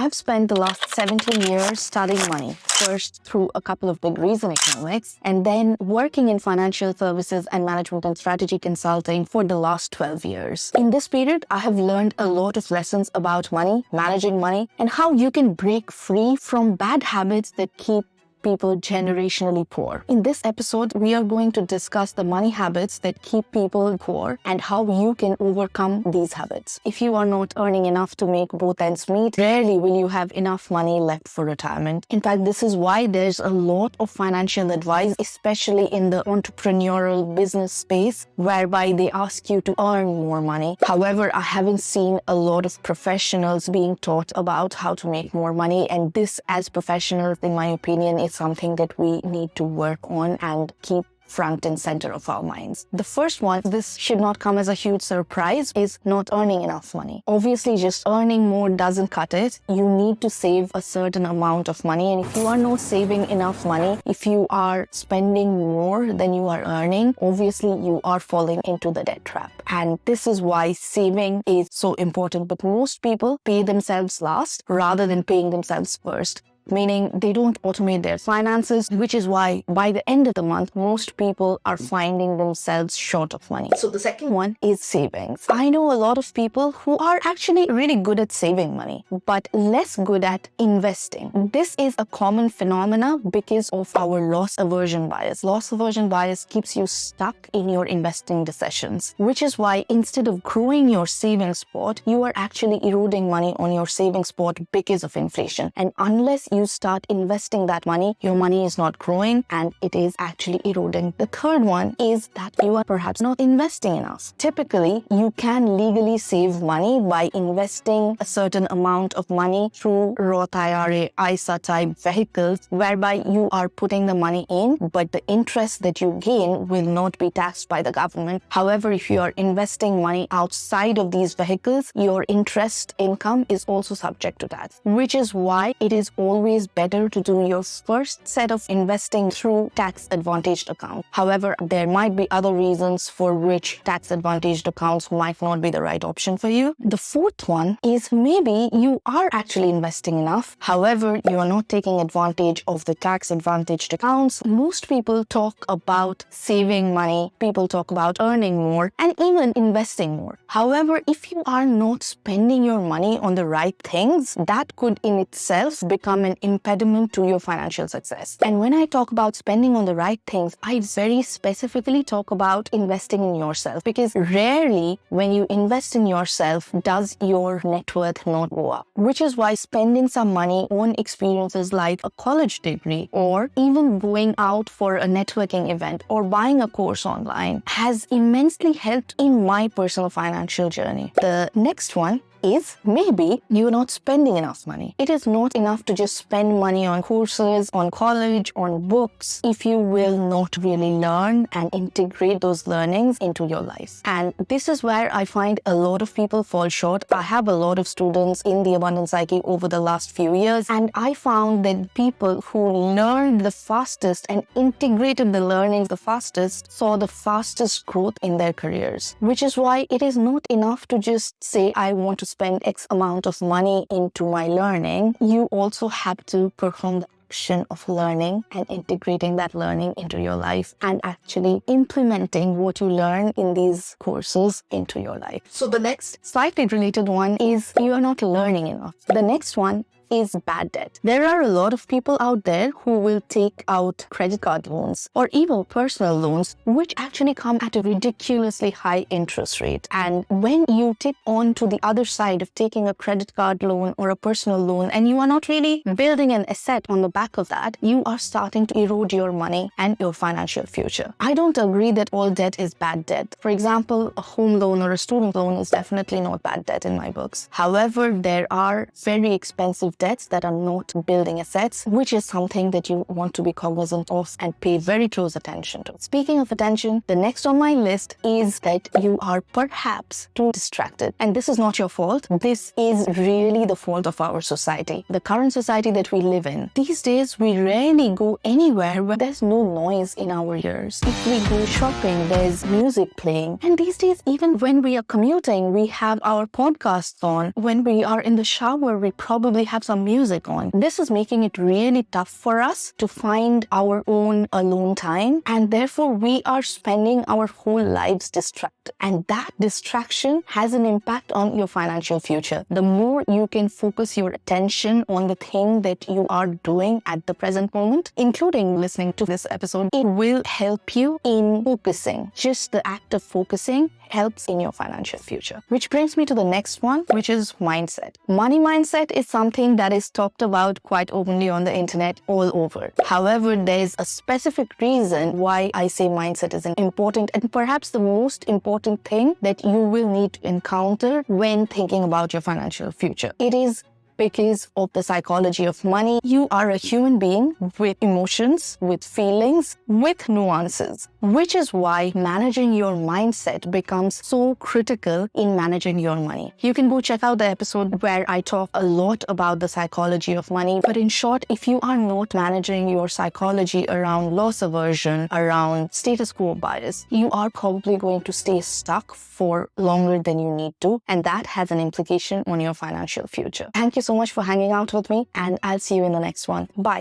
I've spent the last 17 years studying money, first through a couple of degrees in economics, and then working in financial services and management and strategy consulting for the last 12 years. In this period, I have learned a lot of lessons about money, managing money, and how you can break free from bad habits that keep people generationally poor. In this episode, we are going to discuss the money habits that keep people poor and how you can overcome these habits. If you are not earning enough to make both ends meet, rarely will you have enough money left for retirement. In fact, this is why there's a lot of financial advice, especially in the entrepreneurial business space, whereby they ask you to earn more money. However, I haven't seen a lot of professionals being taught about how to make more money, and this, as professionals, in my opinion, is something that we need to work on and keep front and center of our minds. The first one, this should not come as a huge surprise, is not earning enough money. Obviously, just earning more doesn't cut it. You need to save a certain amount of money, and if you are not saving enough money, if you are spending more than you are earning, obviously you are falling into the debt trap. And this is why saving is so important. But most people pay themselves last rather than paying themselves first, meaning they don't automate their finances, which is why by the end of the month, most people are finding themselves short of money. So the second one is savings. I know a lot of people who are actually really good at saving money, but less good at investing. This is a common phenomena because of our loss aversion bias. Loss aversion bias keeps you stuck in your investing decisions, which is why instead of growing your savings pot, you are actually eroding money on your savings pot because of inflation. And unless you start investing that money, your money is not growing and it is actually eroding. The third one is that you are perhaps not investing enough. Typically, you can legally save money by investing a certain amount of money through Roth IRA, ISA type vehicles, whereby you are putting the money in, but the interest that you gain will not be taxed by the government. However, if you are investing money outside of these vehicles, your interest income is also subject to tax, which is why it is always better to do your first set of investing through tax-advantaged accounts. However, there might be other reasons for which tax-advantaged accounts might not be the right option for you. The fourth one is maybe you are actually investing enough. However, you are not taking advantage of the tax-advantaged accounts. Most people talk about saving money, people talk about earning more, and even investing more. However, if you are not spending your money on the right things, that could in itself become an impediment to your financial success. And when I talk about spending on the right things, I very specifically talk about investing in yourself, because rarely when you invest in yourself does your net worth not go up, which is why spending some money on experiences like a college degree or even going out for a networking event or buying a course online has immensely helped in my personal financial journey. The next one is maybe you're not spending enough money. It is not enough to just spend money on courses, on college, on books, if you will not really learn and integrate those learnings into your life. And this is where I find a lot of people fall short. I have a lot of students in the Abundance Psyche over the last few years, and I found that people who learned the fastest and integrated the learnings the fastest saw the fastest growth in their careers, which is why it is not enough to just say, I want to spend X amount of money into my learning. You also have to perform the action of learning and integrating that learning into your life and actually implementing what you learn in these courses into your life. So the next slightly related one is you are not learning enough. The next one is bad debt. There are a lot of people out there who will take out credit card loans or even personal loans, which actually come at a ridiculously high interest rate. And when you tip on to the other side of taking a credit card loan or a personal loan, and you are not really building an asset on the back of that, you are starting to erode your money and your financial future. I don't agree that all debt is bad debt. For example, a home loan or a student loan is definitely not bad debt in my books. However, there are very expensive debts that are not building assets, which is something that you want to be cognizant of and pay very close attention to. Speaking of attention, the next on my list is that you are perhaps too distracted. And this is not your fault. This is really the fault of our society, the current society that we live in. These days, we rarely go anywhere where there's no noise in our ears. If we go shopping, there's music playing. And these days, even when we are commuting, we have our podcasts on. When we are in the shower, we probably have some music on. This is making it really tough for us to find our own alone time, and therefore we are spending our whole lives distracted. And that distraction has an impact on your financial future. The more you can focus your attention on the thing that you are doing at the present moment, including listening to this episode, it will help you in focusing. Just the act of focusing helps in your financial future. Which brings me to the next one, which is mindset. Money mindset is something that is talked about quite openly on the internet all over. However, there is a specific reason why I say mindset is an important and perhaps the most important thing that you will need to encounter when thinking about your financial future. It is because of the psychology of money. You are a human being with emotions, with feelings, with nuances, which is why managing your mindset becomes so critical in managing your money. You can go check out the episode where I talk a lot about the psychology of money. But in short, if you are not managing your psychology around loss aversion, around status quo bias, you are probably going to stay stuck for longer than you need to. And that has an implication on your financial future. Thank you so much for hanging out with me, and I'll see you in the next one. Bye.